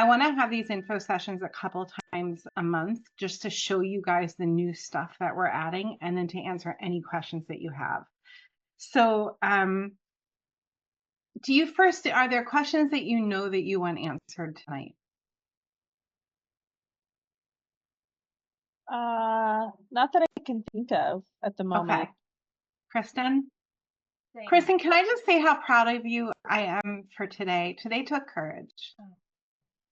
I want to have these info sessions a couple times a month just to show you guys the new stuff that we're adding and then to answer any questions that you have. So are there questions that you know that you want answered tonight? Not that I can think of at the moment. Okay. Kristen? Same. Kristen, can I just say how proud of you I am for today? Today took courage.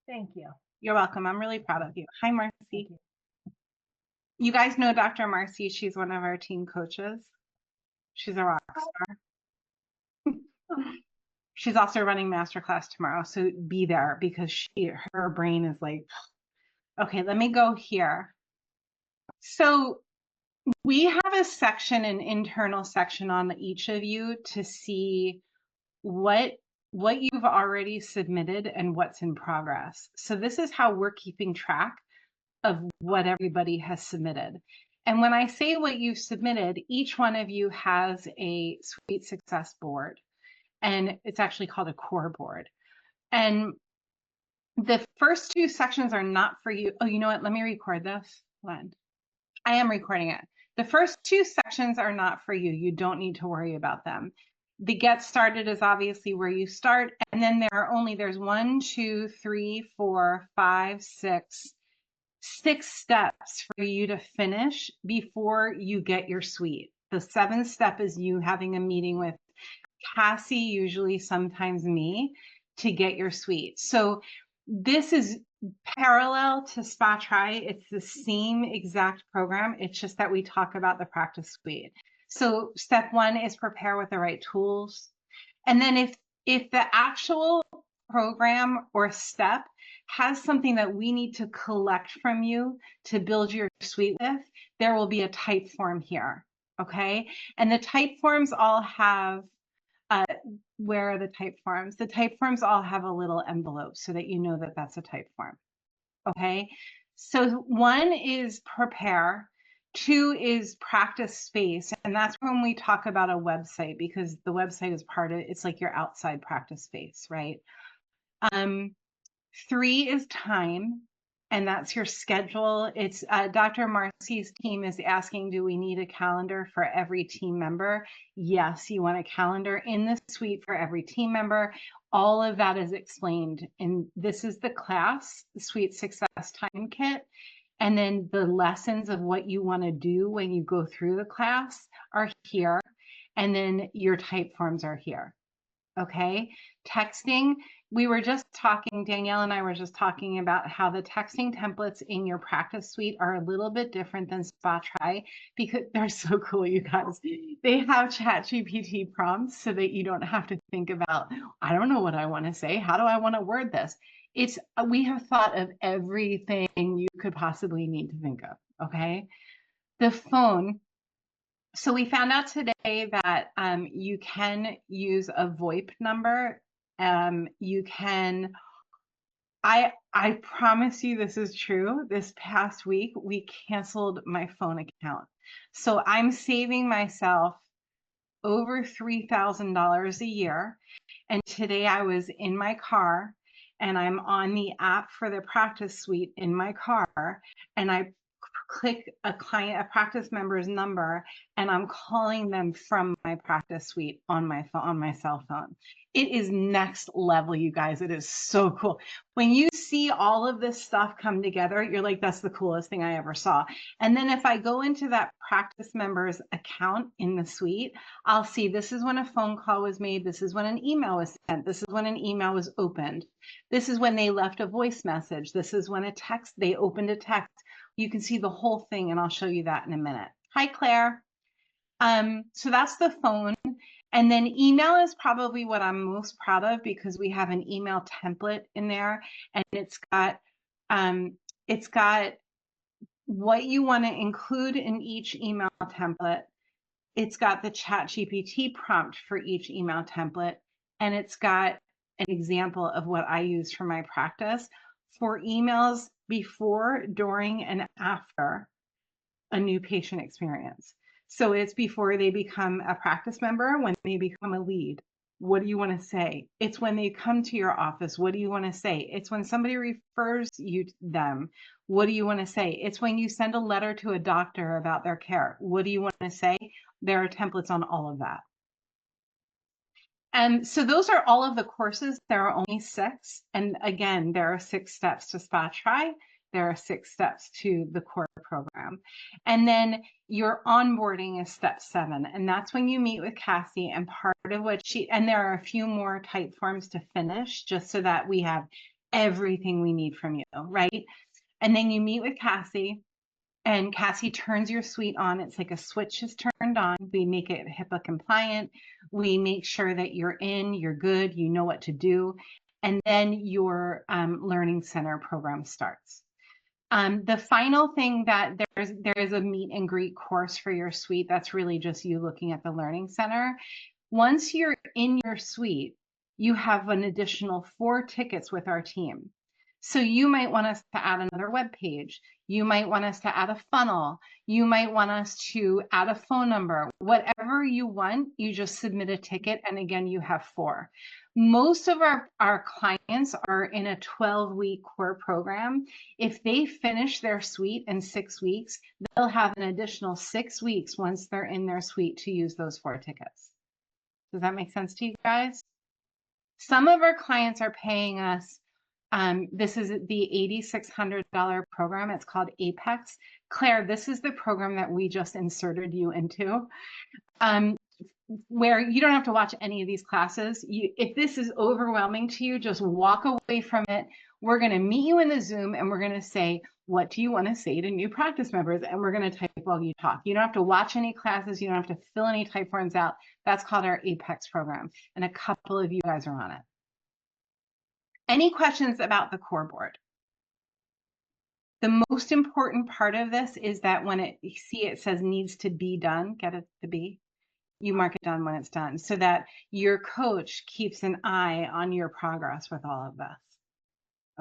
Thank you. You're welcome. I'm really proud of you. Hi, Marcy. Thank you. You guys know Dr. Marcy. She's one of our team coaches. She's a rock star. She's also running masterclass tomorrow, so be there because her brain is like, okay, let me go here. So we have a section, an internal section on each of you to see what you've already submitted and what's in progress. So this is how we're keeping track of what everybody has submitted. And when I say what you've submitted, each one of you has a Sweet Success board, and it's actually called a core board. And the first two sections are not for you. Oh, you know what? Let me record this. When I am recording it. The first two sections are not for you. You don't need to worry about them. The get started is obviously where you start. And then there's 1, 2, 3, 4, 5, 6 steps for you to finish before you get your suite. The 7th step is you having a meeting with Cassie, usually sometimes me, to get your suite. So this is parallel to Spa Try. It's the same exact program. It's just that we talk about the practice suite. So step 1 is prepare with the right tools. And then if the actual program or step has something that we need to collect from you to build your suite with, there will be a type form here. Okay. And the type forms all have where are the type forms? The type forms all have a little envelope so that you know that that's a type form. Okay, so 1 is prepare, 2 is practice space, and that's when we talk about a website because the website is it's like your outside practice space, right? 3 is time, and that's your schedule. It's Dr. Marcy's team is asking, do we need a calendar for every team member? Yes, you want a calendar in the suite for every team member. All of that is explained. And this is the class, the Sweet Success Time Kit. And then the lessons of what you want to do when you go through the class are here. And then your type forms are here. Okay, texting. We were just talking, Danielle and I were just talking about how the texting templates in your practice suite are a little bit different than Spa Try because they're so cool, you guys. They have ChatGPT prompts so that you don't have to think about, I don't know what I want to say. How do I want to word this? We have thought of everything you could possibly need to think of. Okay, the phone. So we found out today that you can use a VoIP number. You can, I promise you this is true. This past week, we canceled my phone account. So I'm saving myself over $3,000 a year. And today I was in my car and I'm on the app for the practice suite in my car and I click a practice member's number, and I'm calling them from my practice suite on my phone, on my cell phone. It is next level, you guys. It is so cool. When you see all of this stuff come together, you're like, that's the coolest thing I ever saw. And then if I go into that practice member's account in the suite, I'll see this is when a phone call was made. This is when an email was sent. This is when an email was opened. This is when they left a voice message. This is when they opened a text. You can see the whole thing, and I'll show you that in a minute. Hi, Claire. So that's the phone. And then email is probably what I'm most proud of because we have an email template in there, and it's got what you want to include in each email template. It's got the ChatGPT prompt for each email template, and it's got an example of what I use for my practice for emails before, during, and after a new patient experience. So it's before they become a practice member, when they become a lead. What do you want to say? It's when they come to your office. What do you want to say? It's when somebody refers you to them. What do you want to say? It's when you send a letter to a doctor about their care. What do you want to say? There are templates on all of that. And so those are all of the courses. There are only 6. And again, there are 6 steps to Spa Try. There are 6 steps to the core program. And then your onboarding is step 7. And that's when you meet with Cassie, and part of what and there are a few more type forms to finish just so that we have everything we need from you, right? And then you meet with Cassie. And Cassie turns your suite on. It's like a switch is turned on. We make it HIPAA compliant. We make sure that you're in, you're good, you know what to do. And then your Learning Center program starts. The final thing that there is a meet and greet course for your suite. That's really just you looking at the Learning Center. Once you're in your suite, you have an additional 4 tickets with our team. So you might want us to add another web page. You might want us to add a funnel. You might want us to add a phone number. Whatever you want, you just submit a ticket. And again, you have 4. Most of our clients are in a 12-week core program. If they finish their suite in 6 weeks, they'll have an additional 6 weeks once they're in their suite to use those 4 tickets. Does that make sense to you guys? Some of our clients are paying us, this is the $8,600 program. It's called Apex. Claire, this is the program that we just inserted you into, where you don't have to watch any of these classes. If this is overwhelming to you, just walk away from it. We're going to meet you in the Zoom and we're going to say, what do you want to say to new practice members? And we're going to type while you talk. You don't have to watch any classes. You don't have to fill any type forms out. That's called our Apex program. And a couple of you guys are on it. Any questions about the core board? The most important part of this is that when you see it says needs to be done, get it to be, you mark it done when it's done so that your coach keeps an eye on your progress with all of this.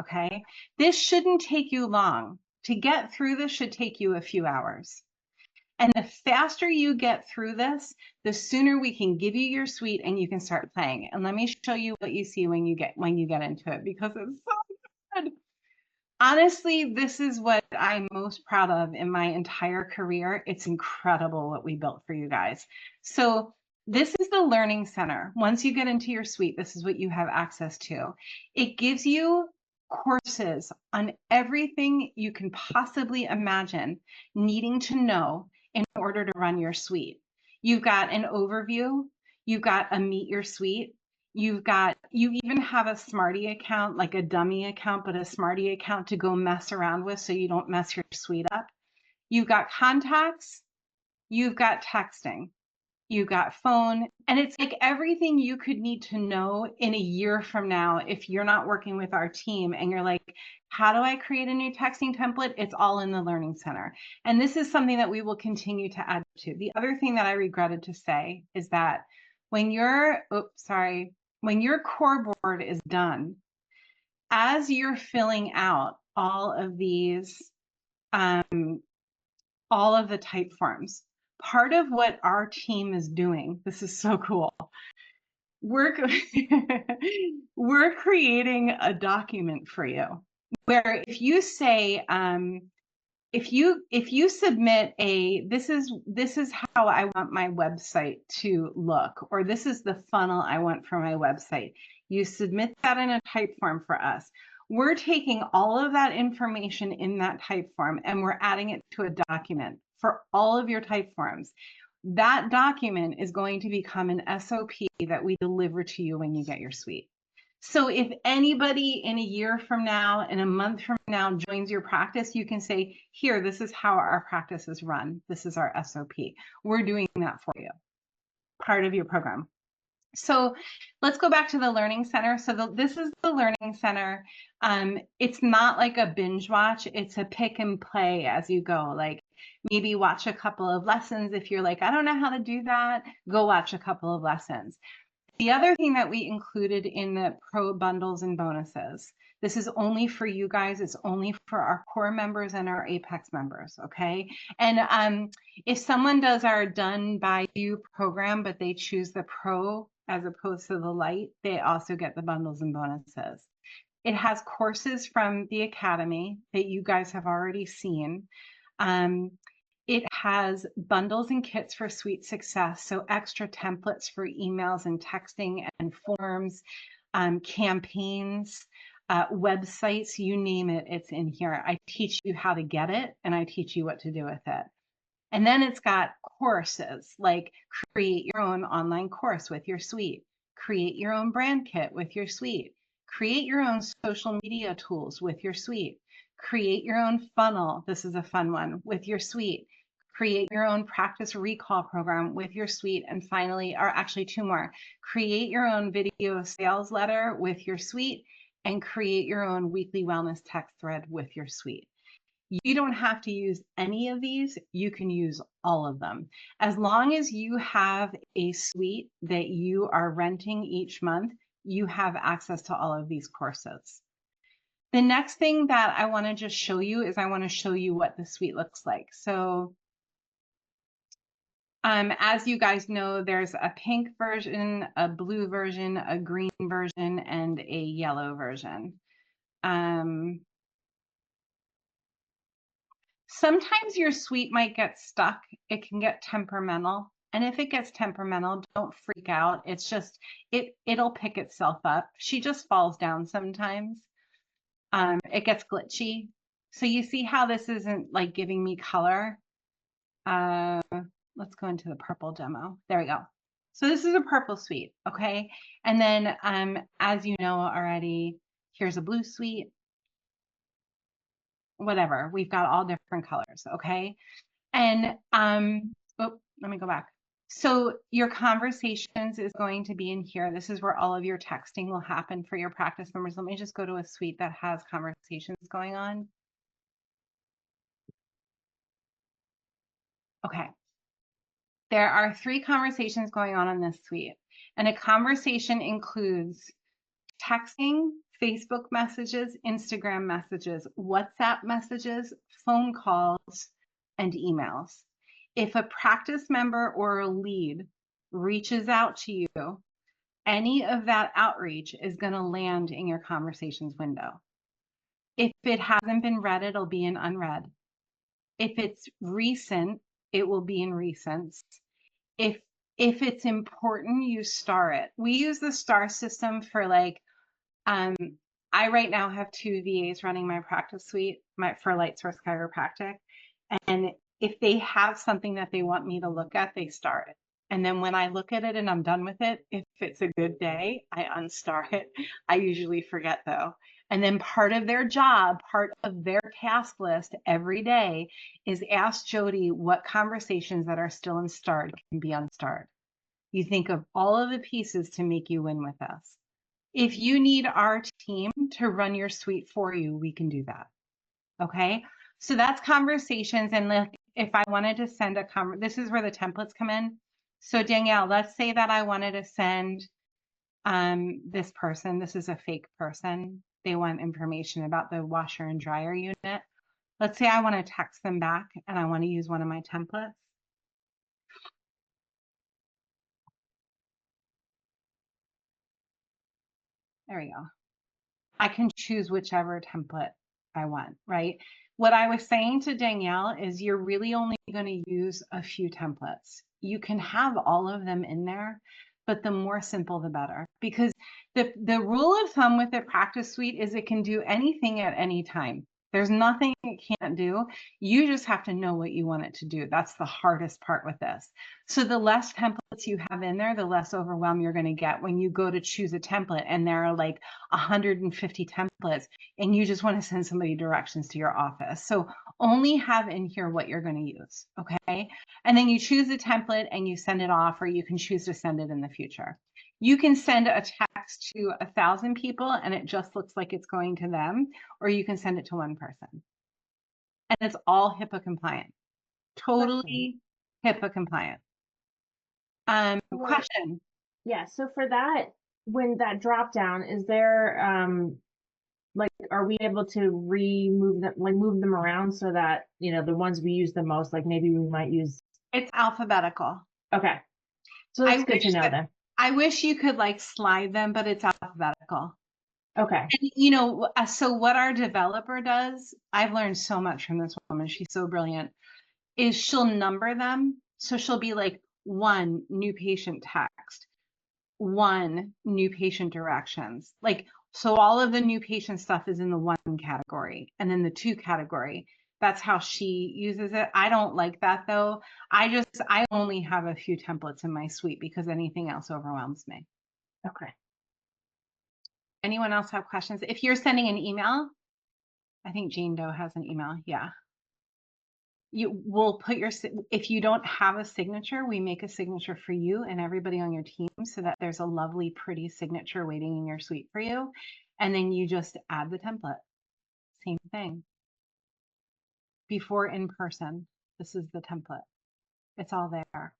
Okay, this shouldn't take you long. To get through this should take you a few hours. And the faster you get through this, the sooner we can give you your suite and you can start playing. And let me show you what you see when you get into it, because it's so good. Honestly, this is what I'm most proud of in my entire career. It's incredible what we built for you guys. So this is the Learning Center. Once you get into your suite, this is what you have access to. It gives you courses on everything you can possibly imagine needing to know in order to run your suite. You've got an overview, you've got a meet your suite, you even have a Smarty account, like a dummy account, but a Smarty account to go mess around with so you don't mess your suite up. You've got contacts, you've got texting, you've got phone, and it's like everything you could need to know in a year from now if you're not working with our team and you're like, how do I create a new texting template? It's all in the Learning Center. And this is something that we will continue to add to. The other thing that I regretted to say is that when your core board is done, as you're filling out all of these, all of the type forms, part of what our team is doing, this is so cool, we're creating a document for you where if you say, if you submit this is how I want my website to look, or this is the funnel I want for my website, you submit that in a type form for us. We're taking all of that information in that type form and we're adding it to a document for all of your type forms. That document is going to become an SOP that we deliver to you when you get your suite. So if anybody in a year from now, in a month from now, joins your practice, you can say, here, this is how our practice is run. This is our SOP. We're doing that for you, part of your program. So let's go back to the Learning Center. So this is the Learning Center. It's not like a binge watch. It's a pick and play as you go. Like maybe watch a couple of lessons. If you're like, I don't know how to do that, go watch a couple of lessons. The other thing that we included in the pro bundles and bonuses, this is only for you guys. It's only for our core members and our Apex members, okay? And if someone does our done by you program, but they choose the pro as opposed to the light, they also get the bundles and bonuses. It has courses from the Academy that you guys have already seen. It has bundles and kits for Suite Success, so extra templates for emails and texting and forms, campaigns, websites, you name it, it's in here. I teach you how to get it, and I teach you what to do with it. And then it's got courses like create your own online course with your suite, create your own brand kit with your suite, create your own social media tools with your suite, create your own funnel. This is a fun one with your suite, create your own practice recall program with your suite. And finally, or actually two more, create your own video sales letter with your suite and create your own weekly wellness text thread with your suite. You don't have to use any of these. You can use all of them. As long as you have a suite that you are renting each month, you have access to all of these courses. The next thing that I want to just show you is I want to show you what the suite looks like. So as you guys know, there's a pink version, a blue version, a green version, and a yellow version. Sometimes your suite might get stuck. It can get temperamental. And if it gets temperamental, don't freak out. It's just, it'll pick itself up. She just falls down sometimes. It gets glitchy. So you see how this isn't like giving me color. Let's go into the purple demo. There we go. So this is a purple suite, okay? And then as you know already, here's a blue suite. Whatever, we've got all different colors, okay? And let me go back. So your conversations is going to be in here. This is where all of your texting will happen for your practice members. Let me just go to a suite that has conversations going on. Okay. There are 3 conversations going on in this suite. And a conversation includes texting, Facebook messages, Instagram messages, WhatsApp messages, phone calls, and emails. If a practice member or a lead reaches out to you, any of that outreach is going to land in your conversations window. If it hasn't been read, it'll be in unread. If it's recent, it will be in recents. If it's important, you star it. We use the star system for like, I right now have 2 VAs running my practice suite for Light Source Chiropractic. And if they have something that they want me to look at, they star it. And then when I look at it and I'm done with it, if it's a good day, I unstar it. I usually forget though. And then part of their job, part of their task list every day is ask Jody what conversations that are still unstarred can be unstarred. You think of all of the pieces to make you win with us. If you need our team to run your suite for you, we can do that. Okay, so that's conversations. And like, if I wanted to send this is where the templates come in. So Danielle, let's say that I wanted to send this person. This is a fake person. They want information about the washer and dryer unit. Let's say I want to text them back and I want to use one of my templates. There we go. I can choose whichever template I want, right? What I was saying to Danielle is you're really only going to use a few templates. You can have all of them in there, but the more simple, the better. Because the rule of thumb with the practice suite is it can do anything at any time. There's nothing it can't do. You just have to know what you want it to do. That's the hardest part with this. So the less templates you have in there, the less overwhelmed you're going to get when you go to choose a template and there are like 150 templates and you just want to send somebody directions to your office. So only have in here what you're going to use, okay? And then you choose a template and you send it off, or you can choose to send it in the future. You can send a text to 1,000 people and it just looks like it's going to them, or you can send it to one person. And it's all HIPAA compliant, totally HIPAA compliant. Question. Yeah, so for that, when that drop down, is there like, are we able to remove them, like move them around so that, you know, the ones we use the most, like maybe we might use. It's alphabetical. Okay. So that's good to know then. I wish you could like slide them, but it's alphabetical. Okay. And you know, so what our developer does, I've learned so much from this woman. She's so brilliant. Is she'll number them. So she'll be like 1 new patient text, 1 new patient directions. Like, so all of the new patient stuff is in the 1 category, and then the 2 category. That's how she uses it. I don't like that though. I only have a few templates in my suite because anything else overwhelms me. Okay. Anyone else have questions? If you're sending an email, I think Jane Doe has an email. Yeah. You will put your, if you don't have a signature, we make a signature for you and everybody on your team so that there's a lovely, pretty signature waiting in your suite for you. And then you just add the template. Same thing. Before in person, this is the template. It's all there.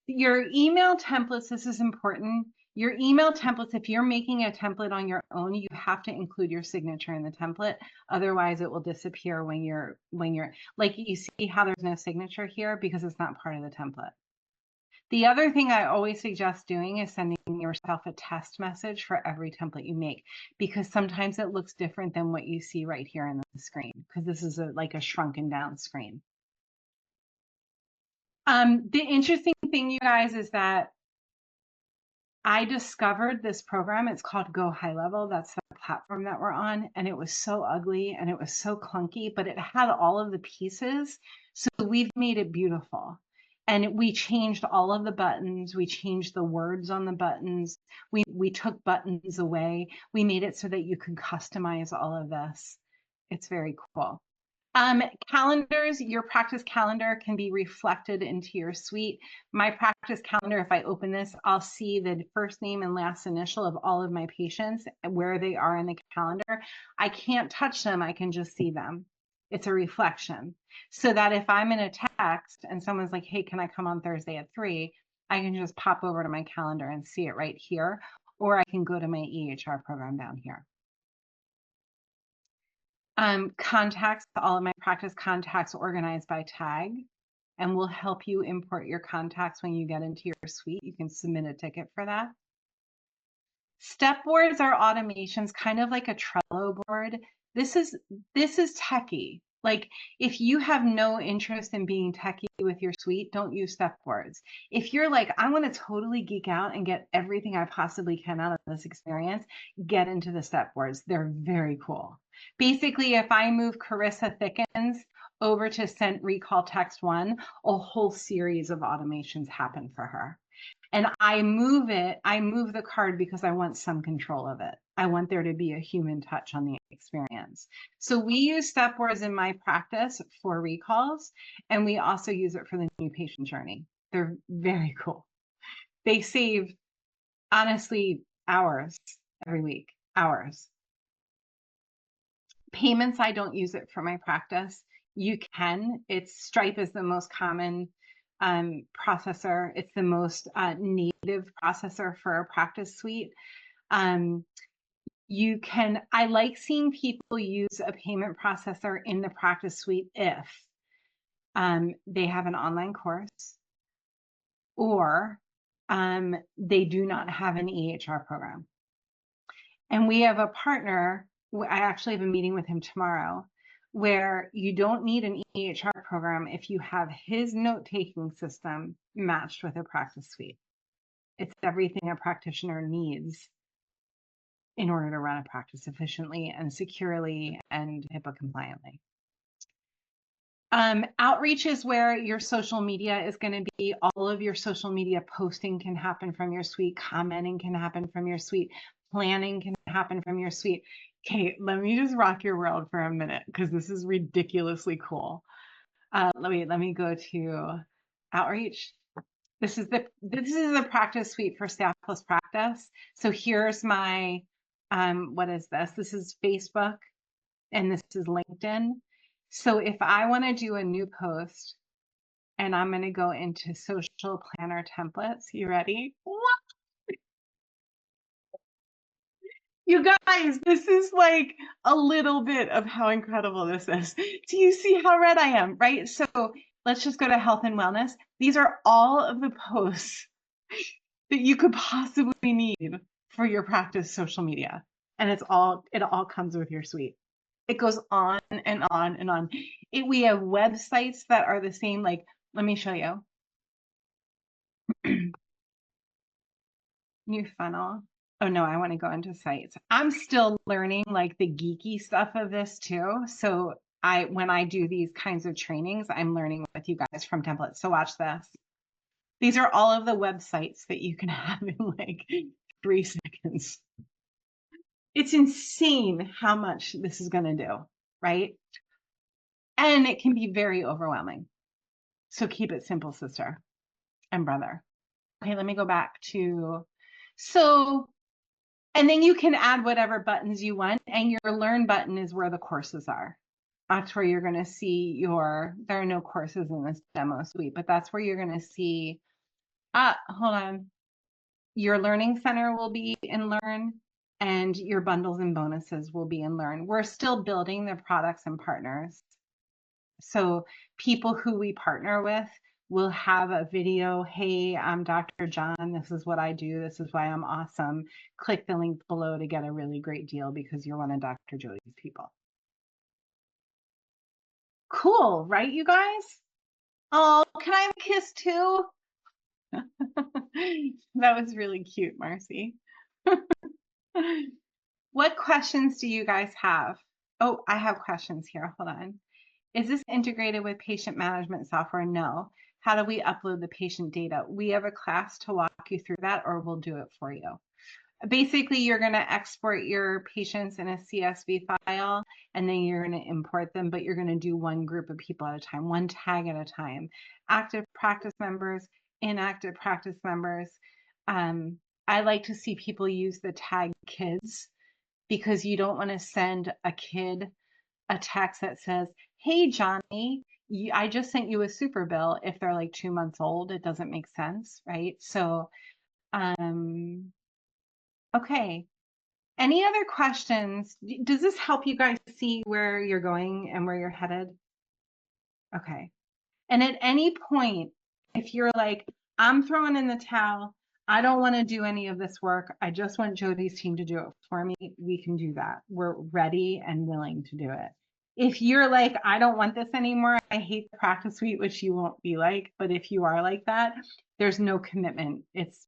Your email templates, this is important. Your email templates, if you're making a template on your own, you have to include your signature in the template. Otherwise it will disappear when you're like, you see how there's no signature here because it's not part of the template. The other thing I always suggest doing is sending yourself a test message for every template you make, because sometimes it looks different than what you see right here on the screen, because this is like a shrunken down screen. The interesting thing, you guys, is that I discovered this program. It's called Go High Level. That's the platform that we're on. And it was so ugly and it was so clunky, but it had all of the pieces. So we've made it beautiful. And we changed all of the buttons. We changed the words on the buttons. We took buttons away. We made it so that you can customize all of this. It's very cool. Calendars, your practice calendar can be reflected into your suite. My practice calendar, if I open this, I'll see the first name and last initial of all of my patients, where they are in the calendar. I can't touch them, I can just see them. It's a reflection. So that if I'm in a text and someone's like, hey, can I come on Thursday at 3? I can just pop over to my calendar and see it right here, or I can go to my EHR program down here. Contacts, all of my practice contacts organized by tag, and we'll help you import your contacts when you get into your suite. You can submit a ticket for that. Step boards are automations, kind of like a Trello board. This is techie. Like, if you have no interest in being techie with your suite, don't use step boards. If you're like, I want to totally geek out and get everything I possibly can out of this experience, get into the step boards. They're very cool. Basically, if I move Carissa Thickens over to sent recall text 1, a whole series of automations happen for her. And I move the card because I want some control of it. I want there to be a human touch on the experience. So we use step boards in my practice for recalls, and we also use it for the new patient journey. They're very cool. They save, honestly, hours every week, hours. Payments, I don't use it for my practice. You can. Stripe is the most common processor. It's the most native processor for a practice suite. You can, I like seeing people use a payment processor in the practice suite if they have an online course or they do not have an EHR program. And we have a partner, I actually have a meeting with him tomorrow, where you don't need an EHR program if you have his note-taking system matched with a practice suite. It's everything a practitioner needs in order to run a practice efficiently and securely and HIPAA compliantly. Outreach is where your social media is going to be. All of your social media posting can happen from your suite. Commenting can happen from your suite. Planning can happen from your suite. Okay, let me just rock your world for a minute because this is ridiculously cool. Let me go to outreach. This is the practice suite for Staff Plus Practice. So here's my what is this? This is Facebook and this is LinkedIn. So if I want to do a new post and I'm going to go into social planner templates, you ready? What? You guys, this is like a little bit of how incredible this is. Do you see how red I am, right? So let's just go to health and wellness. These are all of the posts that you could possibly need for your practice social media. And it all comes with your suite. It goes on and on and on. We have websites that are the same, like, let me show you. New funnel. Oh no, I want to go into sites. I'm still learning like the geeky stuff of this too. So when I do these kinds of trainings, I'm learning with you guys from templates. So watch this. These are all of the websites that you can have in like 3 seconds. It's insane how much this is going to do, right? And it can be very overwhelming. So keep it simple, sister and brother. Okay, let me go back to, and then you can add whatever buttons you want, and your learn button is where the courses are. That's where you're going to see there are no courses in this demo suite, but that's where you're going to see, hold on. Your learning center will be in Learn, and your bundles and bonuses will be in Learn. We're still building the products and partners. So people who we partner with will have a video. Hey, I'm Dr. John. This is what I do. This is why I'm awesome. Click the link below to get a really great deal because you're one of Dr. Jody's people. Cool, right, you guys? Oh, can I have a kiss too? That was really cute, Marcy. What questions do you guys have? Oh, I have questions here. Hold on. Is this integrated with patient management software? No. How do we upload the patient data? We have a class to walk you through that, or we'll do it for you. Basically, you're going to export your patients in a CSV file, and then you're going to import them, but you're going to do one group of people at a time, one tag at a time. Active practice members, inactive practice members. I like to see people use the tag kids because you don't want to send a kid a text that says, hey, Johnny, I just sent you a super bill. If they're like 2 months old, it doesn't make sense, right? So, okay. Any other questions? Does this help you guys see where you're going and where you're headed? Okay. And at any point, if you're like, I'm throwing in the towel, I don't want to do any of this work, I just want Jody's team to do it for me, we can do that. We're ready and willing to do it. If you're like, I don't want this anymore, I hate the practice suite, which you won't be like, but if you are like that, there's no commitment. It's